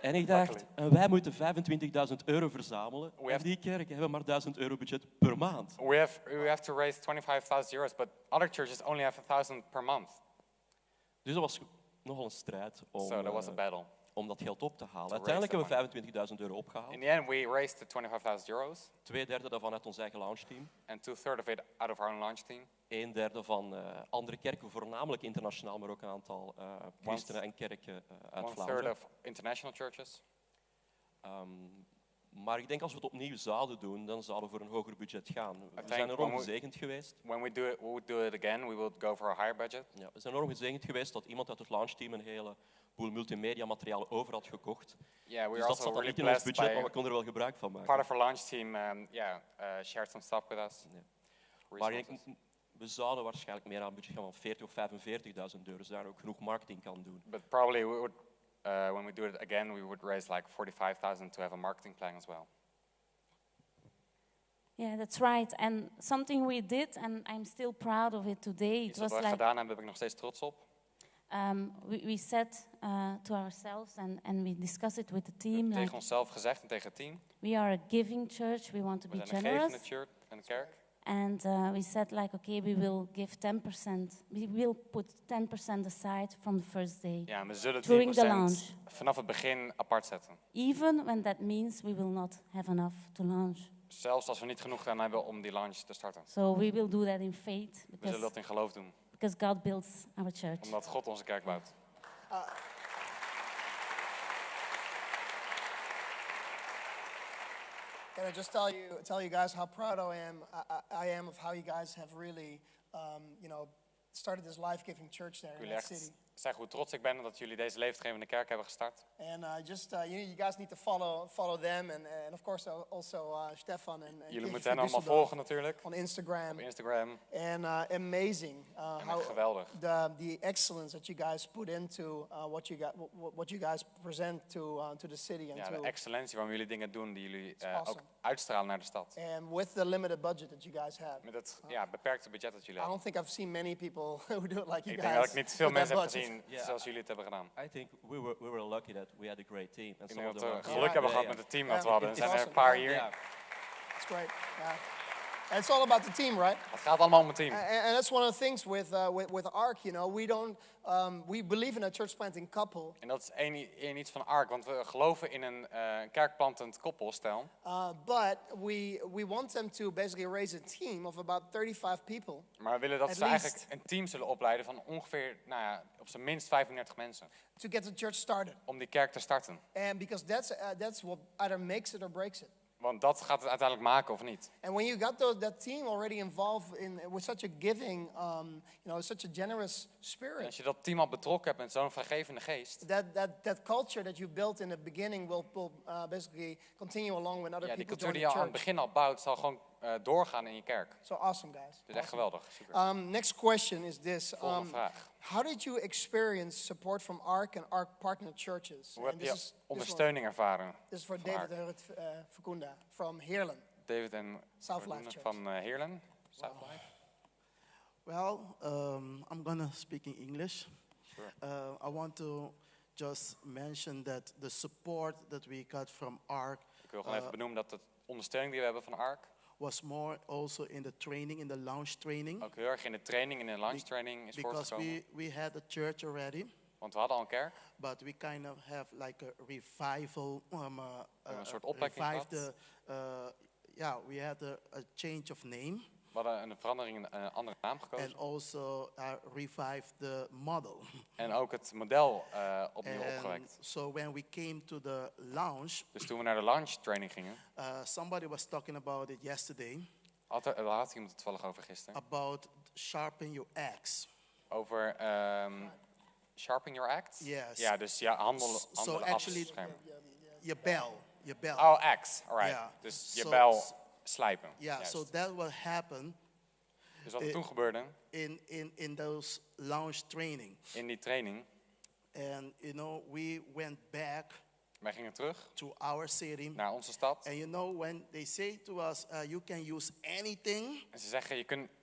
En ik dacht, wij moeten €25,000 verzamelen. We En have- die kerken hebben maar €1.000 budget per maand. We have to raise €25,000, but other churches only have 1,000 per month. Dus dat was nogal een strijd So that was a battle. om dat geld op te halen. raise Uiteindelijk the hebben we €25,000 opgehaald. In the end, we raised the €25,000, 2/3 daarvan uit ons eigen launch-team. and 2/3 of it out of our own launch team. 1/3 van andere kerken, voornamelijk internationaal, maar ook een aantal christenen en kerken uit 1/3 Vlaanderen. of international churches. Maar ik denk als we het opnieuw zouden doen, dan zouden we voor een hoger budget gaan. We think zijn enorm when we- gezegend geweest. When we would do it again, we would go for a higher budget. Ja, we zijn enorm gezegend geweest dat iemand uit het launchteam een hele boel multimedia materiaal over had gekocht. Yeah, we Dus were dat also zat dan really niet in ons blessed budget, maar by we konden er wel gebruik van maken. part of our launch team. Shared some stuff with us. Maar ik Resources. denk, we zouden waarschijnlijk meer aan een budget gaan van €40.000 of €45.000, zodat je ook genoeg marketing kan doen. But probably we would, when we do it again, we would raise like 45,000 to have a marketing plan as well. Yeah, that's right. And something we did, and I'm still proud of it today. It Iets wat was we like gedaan hebben, ben ik nog steeds trots op. we said to ourselves, and we discussed it with the team. Like, Tegen onszelf gezegd en tegen het team. we are a giving church. We want to We be zijn een gevende generous. church en kerk. And we said, like, okay, we will give 10%. We will put 10% aside from the first day, Ja, en we zullen During the 10% launch. vanaf het begin apart zetten. even when that means we will not have enough to launch. Zelfs als we niet genoeg gedaan hebben om die launch te starten. So we will do that in faith We zullen dat in geloof doen. because God builds our church. Omdat God onze kerk bouwt. Can I just tell you guys how proud I am of how you guys have really, started this life-giving church there in Jullie that echt city. zeggen hoe trots ik ben dat jullie deze levensgevende kerk hebben gestart. And you guys need to follow them and of course also Stefan and Jullie moeten hen allemaal volgen natuurlijk. on Instagram. Op Instagram. And amazing how geweldig. the excellence that you guys put into what you guys present to the city and Ja, de excellentie waarom jullie dingen doen die jullie ook uitstralen naar de stad. and with the limited budget that you guys have. Met het beperkte budget dat jullie I hebben. don't think I've seen many people who do it like you Ik guys. denk dat ik niet veel with that mensen heb budget. gezien zoals jullie het hebben gedaan. I think we were lucky that we had a great team. And Ik some denk of dat them we are geluk hebben gehad met het team dat we hadden. Er zijn er een paar hier. Yeah. It's great. Yeah. And it's all about the team, right? Het gaat allemaal om het team. And that's one of the things with ARC, you know, we believe in a church planting couple, En dat is één iets van ARK, want we geloven in een kerkplantend koppelstel. but we want them to basically raise a team of about 35 people. Maar we willen dat At ze least. eigenlijk een team zullen opleiden van ongeveer, op zijn minst 35 mensen. To get the church started. Om die kerk te starten. And because that's what either makes it or breaks it. Want dat gaat het uiteindelijk maken of niet. And when you got that team already involved with such a giving, such a generous En spirit, als je dat team al betrokken hebt met zo'n vergevende geest. that culture that you built in the beginning will basically continue along when other Ja, die people cultuur join die the je aan het church. begin al bouwt, zal gewoon doorgaan in je kerk. So awesome, guys. Het is echt geweldig. Super. Next question is this. Volgende vraag. How did you experience support from ARC and ARC partner churches? Hoe And heb je ondersteuning ervaren? This is for van David ARC? and Ruth Fukunda from Heerlen. David en South Life Church. van Heerlen. South Life. Well, I'm gonna speak in English. Sure. I want to just mention that the support that we got from ARC Ik wil gewoon even benoemen dat de ondersteuning die we hebben van ARC was more also in the training, in the launch training. ook heel erg in de training, in de launch training is Because voortgekomen. we had a church already, Want we hadden al een kerk. but we kind of have like a revival. Een soort opwekking revived we had a change of name. We hadden een verandering, een andere naam gekozen. And also revived the model. En ook het model opnieuw And opgewekt. so when we came to the lounge, Dus toen we naar de launch training gingen, somebody was talking about it yesterday, daar had iemand het toevallig over gisteren. about sharpen your axe. Over sharpen your axe? Yes. Ja, dus ja, handelen So actually, afschermen. your bell. Oh, axe, alright. Ja. Dus je So- bel slijpen. Yeah, Juist. so that will happen Dus wat er toen gebeurde in those launch training. in die training, And we went back wij gingen terug to our city. naar onze stad. And when they say to us, you can use anything, En ze zeggen,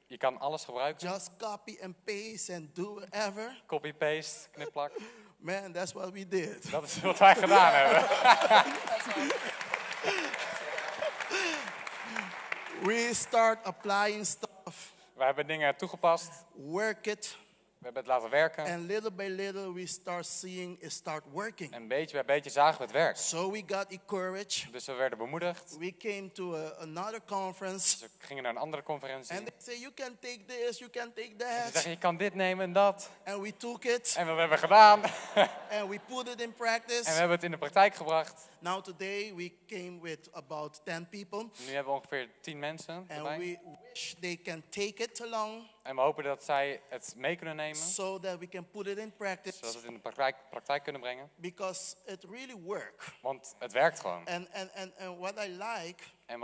je kan alles gebruiken. just copy and paste and do whatever. Copy-paste, knipplak. Man, that's what we did. Dat is wat wij gedaan hebben. We start applying stuff, We hebben dingen toegepast. work it, We hebben het laten werken. and little by little we start seeing it start working. En beetje bij beetje zagen we het werk. So we got encouraged. Dus we werden bemoedigd. We came to another conference, Dus we gingen naar een andere conferentie. and they say, you can take this, you can take Ze that. zeggen, je kan dit nemen en dat. And we took it, En we hebben gedaan. and we put it in En we practice. hebben het in de praktijk gebracht. Now today we came with about 10 people, Nu hebben we ongeveer 10 mensen and erbij. we wish they can take it along En we hopen dat zij het mee kunnen nemen. so that we can put it in Zodat practice, we het in de praktijk kunnen brengen. because it really works. Want het werkt gewoon. And what I like En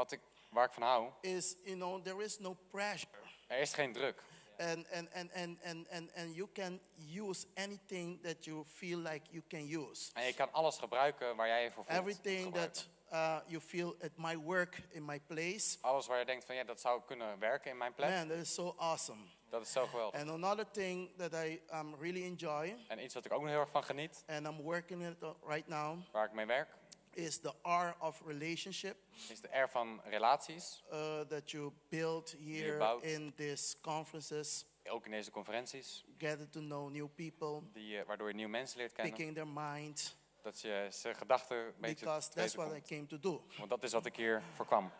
waar ik van hou, is, there is no pressure. er is geen druk. And you can use anything that you feel like you can use. En je kan alles gebruiken waar jij je voor voelt. Everything gebruiken. that you feel it might work in my place. Alles waar je denkt van ja, dat zou kunnen werken in mijn plek. Man, that is so awesome. Dat is zo geweldig. And another thing that I really enjoy, En iets wat ik ook nog heel erg van geniet, and I'm working it right now, waar ik mee werk, is the R of relationship is de R van relaties. that you build here bouwt. in these conferences. Ook in deze conferenties, Getting to know new people, waardoor je nieuwe mensen leert kennen. picking their mind, Dat je zijn gedachten een beetje because te that's weten what I komt. came to do. Want dat is wat ik hier voor kwam.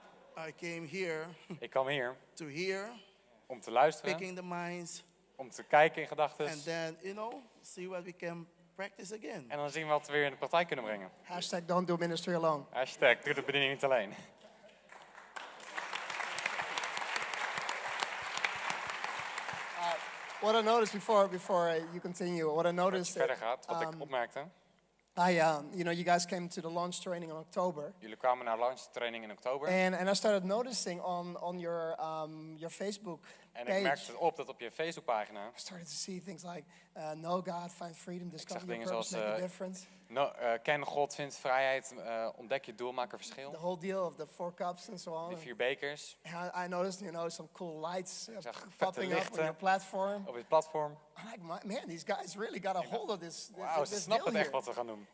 I came here Ik kwam hier to hear, om te luisteren, picking the minds, om te kijken in gedachten. and then, see what we can practice again. En dan zien we wat we weer in de praktijk kunnen brengen. Hashtag don't do ministry alone. Hashtag, doe de bediening niet alleen. What I noticed before you continue, what I noticed, verder gaat, wat ik opmerkte. you guys came to the launch training in October. Jullie kwamen naar launch training in oktober. And I started noticing on your Facebook En page. ik merkte op dat op je Facebookpagina. I started to see things like know God, find freedom, discover your dingen purpose, zoals, make a difference. Ken God, vind vrijheid, ontdek je doel, maak een verschil. The whole deal of the 4 cups and so on. Die 4 bekers. I noticed, some cool lights popping up on your platform. Op het platform. I'm like, man, these guys really got a hold of this. Wauw, ze snappen echt wat we gaan doen.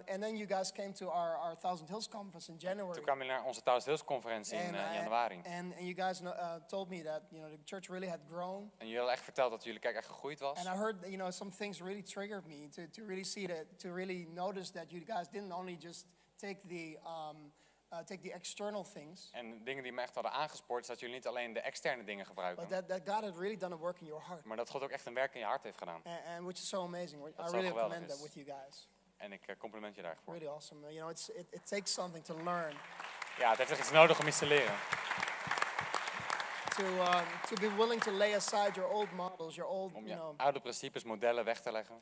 And then you guys came to our Thousand Hills conference in January. Toen kwamen jullie naar onze Thousand Hills conferentie in januari. And you guys told me that the church really had grown. En jullie hadden echt verteld dat jullie kerk echt gegroeid was. And I heard some things really triggered me to really see that, to really notice that you guys didn't only just take the external things. En dingen die me echt hadden aangespoord is dat jullie niet alleen de externe dingen gebruiken. But that God had really done a work in your heart. Maar dat God ook echt een werk in je hart heeft gedaan. And which is so amazing. I zo really geweldig commend is. that with you guys. En ik compliment je daarvoor. Really awesome. It takes something to learn. Ja, het heeft echt iets nodig om iets te leren. To be willing to lay aside your old models, your old, Om je oude principes, modellen weg te leggen.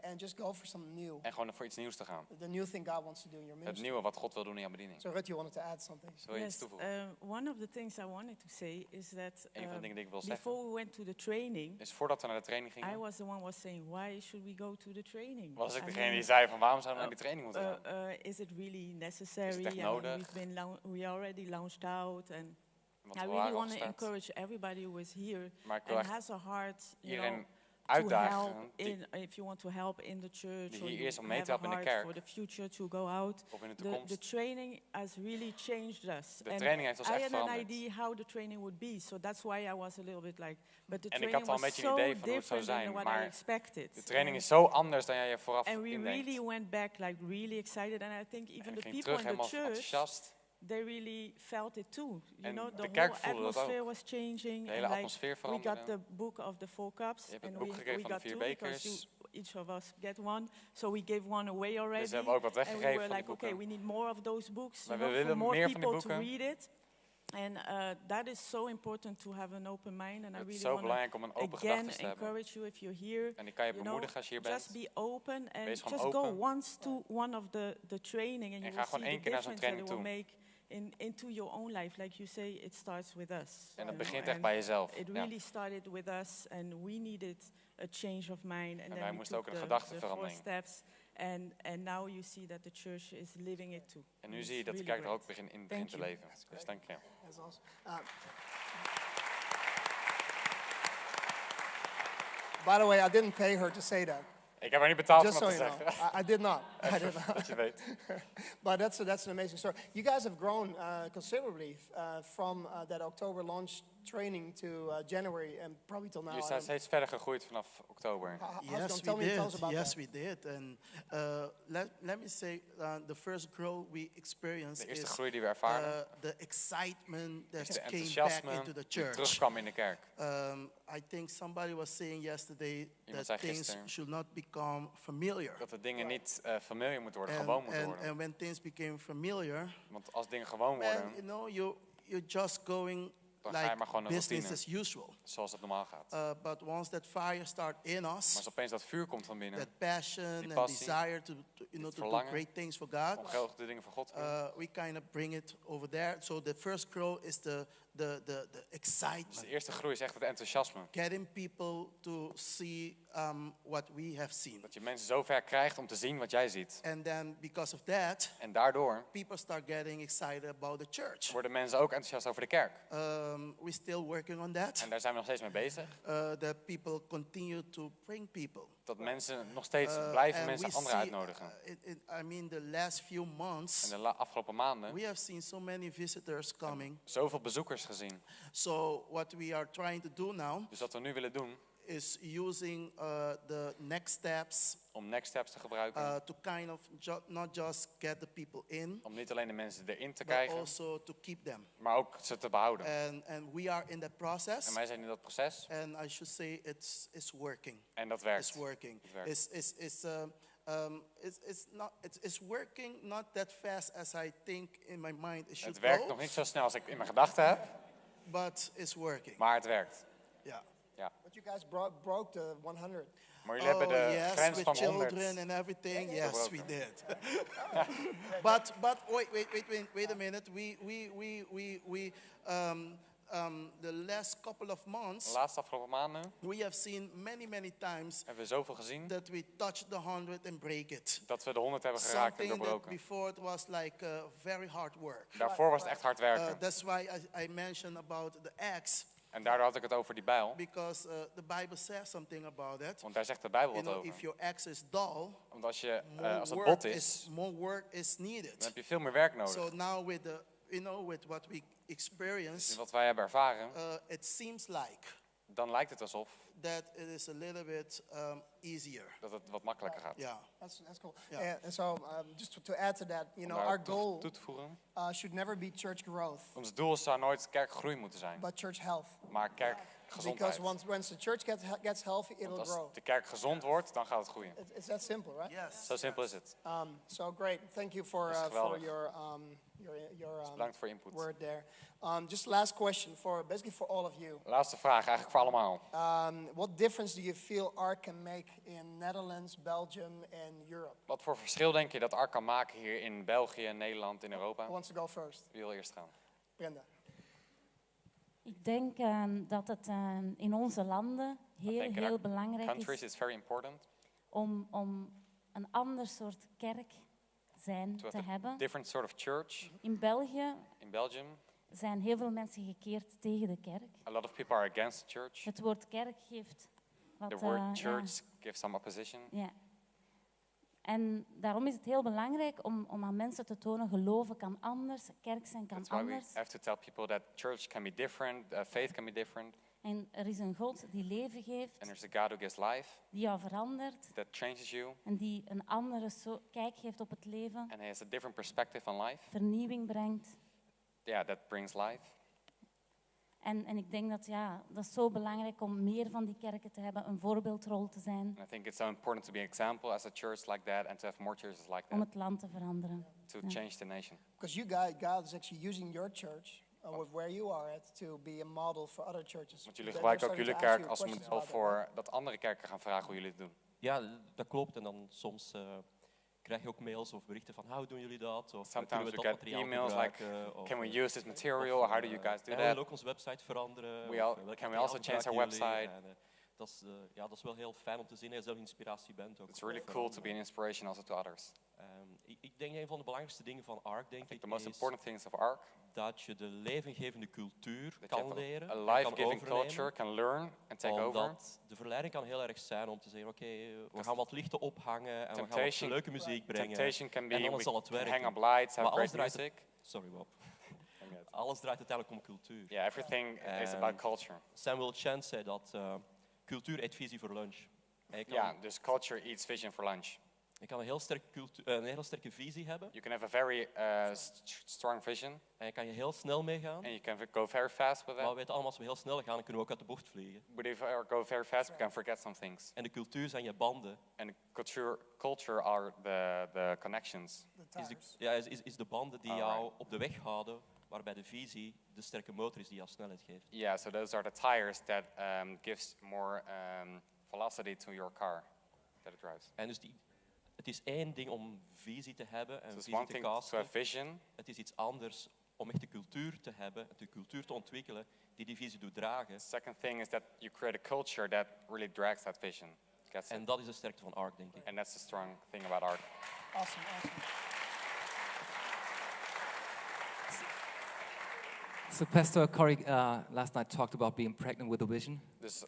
and just go for something new. En gewoon voor iets nieuws te gaan. The new thing God wants to do in your Het ministry. nieuwe wat God wil doen in jouw bediening. So Ruth, you wanted to add something? Wil je iets toevoegen? One of the things I wanted to say is that Een van de dingen die ik wil before zeggen we went to the training, is voordat we naar de training I gingen, was the one was saying, why should we go to the training? was ik I degene mean, die zei van waarom zouden we naar die training moeten gaan? Is it really necessary? Is het echt I nodig? mean, we already launched out, and Want I we really waren al want to gestart. encourage everybody who is here Maar ik wil and echt has a heart, iedereen to uitdagen help if you want to help in the church, die or hier you is om mee te have a helpen in de heart kerk. for the future to go out. Of in de The toekomst. training has really changed us. De And training heeft ons I echt had an veranderd. idea how the training would be, so that's why I was a little bit like, but the En ik training had al een was beetje een so idee van hoe het zou different zijn, than what maar I expected. de training And- is zo anders dan jij je vooraf And we really indenkt. went back like really excited, and I think En even ik the ging people terug in the helemaal church, enthousiast. they really felt it too. En The de whole kerk voelde dat atmosphere ook. was changing. De hele and atmosfeer we got veranderde. the book of the 4 cups, Je hebt het and boek gekregen van de got 4 two because bekers. each of us get one. So we gave one away already. Dus we hebben ook wat and we weggegeven were van die like, okay, boeken. we need more of those books, Maar you we know, for willen more meer van die people to boeken. read it. And that is so important to have an open mind. And I Het is really zo want belangrijk om een open again gedachte te hebben. encourage you if you're here. En ik kan je you bemoedigen als je hier just bent. be open and Wees gewoon just go open. once to one of the training, and En you ga will gewoon see één the keer naar zo'n difference that it training will make into your own life. Like you say, it starts with us. En dat you begint know, echt and bij jezelf. It Ja. really started with us, and we needed a change of mind. And wij then we moesten took ook een the 4 gedachteverandering. steps, and now you see that the church is living it too. En nu It's zie je dat de really kerk er ook great. begint Thank te you. leven. Dus dank je. That's awesome. By the way, I didn't pay her to say that. Ik heb haar niet betaald om Just dat so te you know, zeggen. I did not. I did not. Dat je weet. But that's an amazing story. You guys have grown considerably from that October launch training to January and probably till now. Jullie zijn steeds verder gegroeid vanaf oktober. Yes, Tell we us did. about Yes, that. we did. And let me say, the first growth we experienced De eerste is groei die we ervaren the excitement is that de came back enthousiasme into the die church. terugkwam in de kerk. I think somebody was saying yesterday Iemand that zei things gisteren should not become familiar. dat de dingen niet familiar moeten worden, gewoon moeten worden. And when things became familiar, Want als dingen gewoon man, worden, you know, you're just going dan ga je like maar gewoon een business routine, as usual. zoals het normaal gaat. But once that fire start in Maar us, als opeens dat vuur komt van binnen, that passion die and passie, desire to do verlangen great things for God, om geweldige dingen voor God te doen, we kind of bring it over there. So the first growth is the dus excitement, de eerste groei is echt het enthousiasme. getting people to see what we have seen. Dat je mensen zo ver krijgt om te zien wat jij ziet. And then because of that, En daardoor people start getting excited about the church. worden mensen ook enthousiast over de kerk. We're still working on that. En daar zijn we nog steeds mee bezig. That people continue to bring people. Dat mensen nog steeds blijven And mensen we anderen see, uitnodigen. I mean, the last few months, En de afgelopen maanden we have seen so many visitors coming. zoveel bezoekers gezien. So what we are trying to do now Dus wat we nu willen doen, is using the next steps om next steps te gebruiken, to kind of not just get the people in, om niet alleen de mensen erin te but krijgen, also to keep them. maar ook ze te behouden. And we are in that process. En wij zijn in dat proces And I should say it's working. en dat It's werkt. working. Het werkt. It's working not that fast as I think in my mind it should Het werkt go, nog niet zo snel als ik in mijn gedachten heb, but it's working. maar het werkt. Yeah. Ja. But you guys broke the 100. Maar jullie hebben de yes, grens with van 100. children and everything. Yeah, Yes, we did. but wait a minute. The last couple of De months, laatste afgelopen maanden we have seen many times hebben we zoveel gezien that we touch the 100 and break it. dat we de 100 hebben geraakt en Something that doorbroken. before it was like very hard work. Daarvoor was het echt hard werken. That's why I mentioned about the axe, En daardoor had ik het over die bijl. because the Bible says something about it. Want daar zegt de Bijbel You wat know, if over. your axe is dull, Want als het more bot is, more work is dan needed. heb je veel meer werk So nodig. now with with what we Dus experience, wat wij hebben ervaren, it seems like dan lijkt het alsof that it is a little bit easier. dat het wat makkelijker gaat. Yeah. That's cool. Yeah. And so, just to add to that, Om our daar goal toe te voegen. should never be church growth, Ons doel zou nooit kerkgroei moeten zijn, but church health. maar kerkgezondheid. Because once the church gets healthy, it'll Want grow. als de kerk gezond wordt, dan gaat het groeien. It's that simple, right? Yes. Zo simpel is het. So great. Thank you for Dat is geweldig. your Bedankt voor je input. word there. Just last question basically for all of you. Laatste vraag, eigenlijk voor allemaal. What difference do you feel ARC can make in Netherlands, Belgium, and Europe? Wat voor verschil denk je dat ARK kan maken hier in België, Nederland, in Europa? Who wants to go first? Wie wil eerst gaan? Brenda. Ik denk dat het in onze landen heel belangrijk Countries, is it's very important om een ander soort kerk to te have a hebben. different sort of church. In België In Belgium, zijn heel veel mensen gekeerd tegen de kerk. a lot of people are against the church. Het woord kerk geeft wat... The word church gives some opposition. Ja. En daarom is het heel belangrijk om aan mensen te tonen, geloven kan anders, kerk zijn kan That's why we anders. have to tell people that church can be different, faith can be different, En er is een God die leven geeft, and there's a God who gives life, die jou verandert that changes you, en die een andere kijk geeft op het leven, and he has a different perspective on life. vernieuwing brengt. Yeah, that brings life. En ik denk dat is zo belangrijk om meer van die kerken te hebben, een voorbeeldrol te zijn, And I think it's so important to be an example as a church like that and to have more churches like om that het land te veranderen. to Ja. change the nation. Because God is actually using your church with where you are at to be a model for other churches. Want jullie They're gebruiken ook starting jullie to ask kerk you als questions model about that, voor dat andere kerken gaan vragen hoe jullie het doen. Ja, dat klopt. En dan soms krijg je ook mails of berichten van hoe doen jullie dat? Of kunnen Sometimes we we dat get materiaal emails like, gebruiken? Of, can we use this material? How do you guys do we willen that? ook onze website veranderen. We al- Of, welk can we materiaal also change our gebruiken jullie? website? En, dat is wel heel fijn om te zien dat je zelf inspiratie bent. Ook It's really voor cool to be anderen. an inspiration also to others. Ik denk een van de belangrijkste dingen van ARC, I denk think ik, the most is important things of ARC, dat je de levenggevende cultuur that you kan have leren a en life-giving kan overnemen. culture, can learn and take over. Omdat de verleiding kan heel erg zijn om te zeggen, oké, we gaan wat lichten ophangen en we gaan wat Temptation- leuke muziek brengen. Temptation can be, en dan we zal het can werken. hang up lights, have Maar alles great draait music. Sorry Bob. Alles draait uiteindelijk om cultuur. Yeah, everything is about culture. Samuel Chant zei dat cultuur eet visie voor lunch. En je kan, Yeah, dus culture eats vision for lunch. je kan een heel sterke visie hebben You can have a very strong vision en je kan je heel snel meegaan. and you can go very fast with Maar we that. weten allemaal, als we heel snel gaan, dan kunnen we ook uit de bocht vliegen. But if we go very fast, we can forget some things. En de cultuur zijn je banden. And culture are the connections. The Is tires. is de banden die jou op de weg houden, waarbij de visie de sterke motor is die jou snelheid geeft. Yeah, so those are the tires that gives more velocity to your car that it drives. En dus het is één ding om visie te hebben en So it's visie one te thing to casten. have vision. Het is iets anders om echt de cultuur te hebben, de cultuur te ontwikkelen die visie doet dragen. The second thing is that you create a culture that really drags that vision. Gets En it. dat is de sterkte van ARC, denk ik. And that's the strong thing about art. Awesome. So Pastor Corey last night talked about being pregnant with a vision. Dus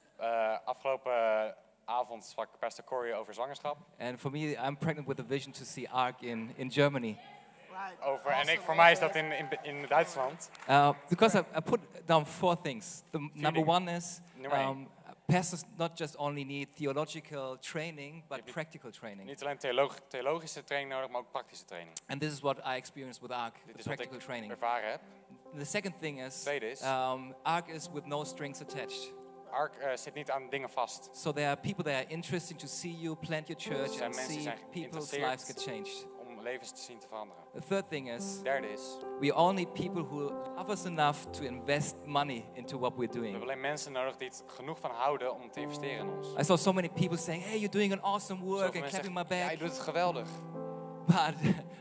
afgelopen avond sprak Pastor Corey over zwangerschap. And for me, I'm pregnant with a vision to see ARC in Germany. Right. Over, en voor mij is dat in Duitsland. Because I put down 4 things. Number dingen. 1 is Nummer één. pastors not just only need theological training, but hebt practical training. Niet alleen theologische training nodig, maar ook praktische training. And this is what I experienced with ARC, Dit the is wat practical ik training. ervaren heb. The second thing is, Tweede is- ARC is with no strings attached. ARC zit niet aan dingen vast. So there are people that are interested to see you plant your church zijn and mensen die see zijn people's geïnteresseerd lives get changed. Om levens te zien te veranderen. The third thing is, Derde is, we all need people who love us enough to invest money into what we're we doing. hebben alleen mensen nodig die het genoeg van houden om te investeren in ons. I saw so many people saying, hey, you're doing an awesome work Zoveel and mensen clapping my zeggen, ja, back, je doet het geweldig, but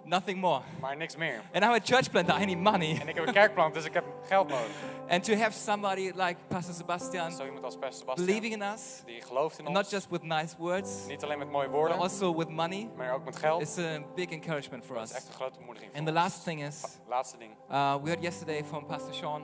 nothing more. maar niks meer. And I'm a church planter, I need money. En ik heb een kerkplant, dus ik heb geld nodig. And to have somebody like Pastor Sebastiaan Zo iemand als Pastor Sebastiaan, believing in us, die gelooft in and not ons, just with nice words, niet alleen met mooie but woorden, also with money, maar ook met geld. is a big encouragement for Dat is echt us. een grote bemoediging voor And the ons. last thing is, Laatste ding. we heard yesterday from Pastor Sean,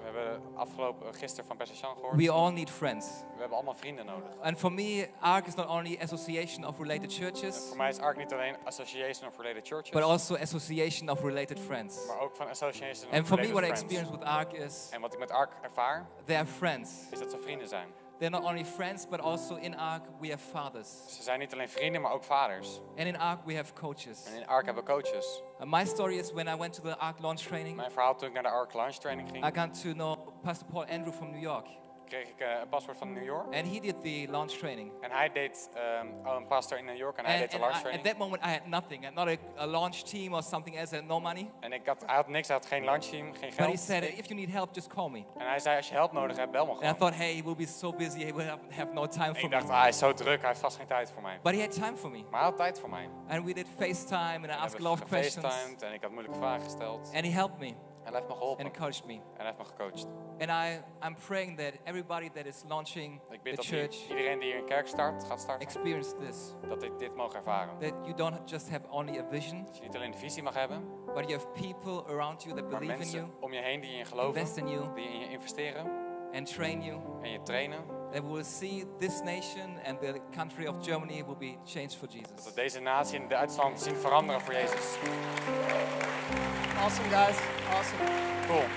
We hebben gisteren van Pastor Sean gehoord. we all need friends. We hebben allemaal vrienden nodig. And for me, ARC is not only association of related En churches, voor mij is ARC niet alleen Association of Related Churches, but also association of related friends. maar ook van Association of And for me, Related what I Friends. experience with ARC is En wat ik met ARC ervaar, they are friends. is dat ze vrienden zijn. They're not only friends, but also in ARC we have fathers. Ze zijn niet alleen vrienden, maar ook vaders. And in ARC we have coaches. En in ARC hebben we coaches. My story is when I went to the ARC launch training, Mijn verhaal toen ik naar de ARC Launch Training ging, I got to know Pastor Paul Andrew from New York. kreeg ik een paspoort van New York. And he did the launch training. En hij deed een pastor in New York en hij deed de launch at training. that moment I had nothing. I had not a launch team or something else. I had no money. En hij had niks, hij had geen launch team, geen But he geld. said, if you need help, just call me. En hij zei, als je hulp nodig hebt, bel me And I gewoon. thought, hey, he will be so busy, he will have no time En for ik me. dacht, hij is zo druk, hij heeft vast geen tijd voor mij. But he had time for me. Maar hij had tijd voor mij. And we did FaceTime and I We asked a hebben lot of questions. gefacetimed en ik had moeilijke vragen gesteld. And he helped me En hij heeft me geholpen. and encouraged me. En hij heeft me gecoacht. And I'm praying that everybody that is launching Ik bid the dat church iedereen die hier een kerk gaat starten, experience this. dat dit mogen ervaren. That you don't just have only a vision, Dat je niet alleen de visie mag hebben, but you have people around you that maar believe in you, mensen om je heen die in je geloven, invest in you, die in je investeren and train you. en je trainen. That we will see this nation and the country of Germany will be changed for Dat Jesus. we deze natie en Duitsland zien veranderen voor Jezus. Awesome, guys. Awesome. Cool.